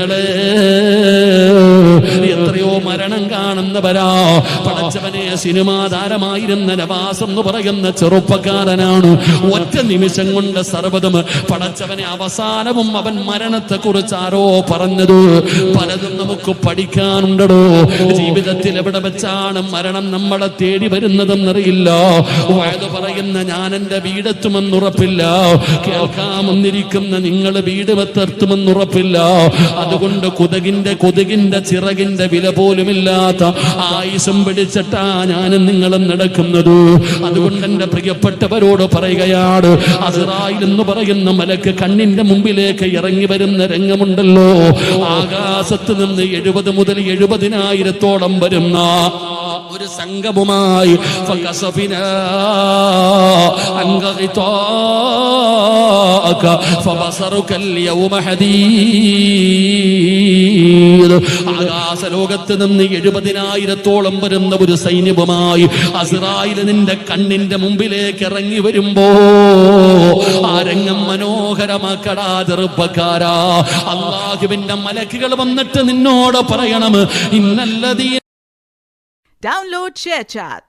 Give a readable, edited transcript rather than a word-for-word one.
പെങ്ങളെ, എത്രയോ മരണം കാണുന്നവരാ. പടച്ചവനെ, സിനിമാ താരമായിരുന്ന നവാസ് എന്ന് പറയുന്ന ചെറുപ്പക്കാരനാണ്. ഒറ്റ നിമിഷം കൊണ്ട് സർവ്വതും പടച്ചവനെ, അവസാനവും അവൻ മരണത്തെ കുറിച്ച് ആരോ പറഞ്ഞത്. പലതും നമുക്ക് പഠിക്കാനുണ്ടോ. ജീവിതത്തിൽ എവിടെ വെച്ചാണ് മരണം നമ്മളെ തേടി വരുന്നതെന്നറിയില്ല. വയത് പറയുന്ന ഞാൻ എന്റെ വീടെത്തുമെന്നുറപ്പില്ല, കേൾക്കാമെന്നിരിക്കുന്ന നിങ്ങൾ വീട് വെത്തെത്തുമെന്നുറപ്പില്ല. അതുകൊണ്ട് കൊതുകിന്റെ ചിറകിന്റെ വില പോലുമില്ലാത്ത ആയുസും പിടിച്ചിട്ടാ ഞാനും നിങ്ങളും നടക്കുന്നത്. അതുകൊണ്ട് എന്റെ പ്രിയപ്പെട്ടവരോട് പറയുകയാണ്, അസ്റായിൽ എന്ന് പറയുന്ന മലക്ക് കണ്ണിന്റെ മുമ്പിലേക്ക് ഇറങ്ങി വരുന്ന രംഗമുണ്ടല്ലോ. ആകാശത്ത് നിന്ന് 70 മുതൽ 70,000 വരുന്ന ഒരു സംഘവുമായി ആകാശലോകത്ത് നിന്ന് 70,000 വരുന്ന ഒരു സൈന്യവുമായി അസ്റായിൽ നിന്റെ കണ്ണിന്റെ മുമ്പിലേക്ക് ഇറങ്ങി വരുമ്പോ ആ രംഗം മനോഹരമാക്കടാ ചെറുപ്പക്കാരാ. അല്ലാഹുവിന്റെ മലക്കുകൾ വന്നിട്ട് നിന്നോട് പറയണം, ഇന്നല്ലദീ Download ShareChat.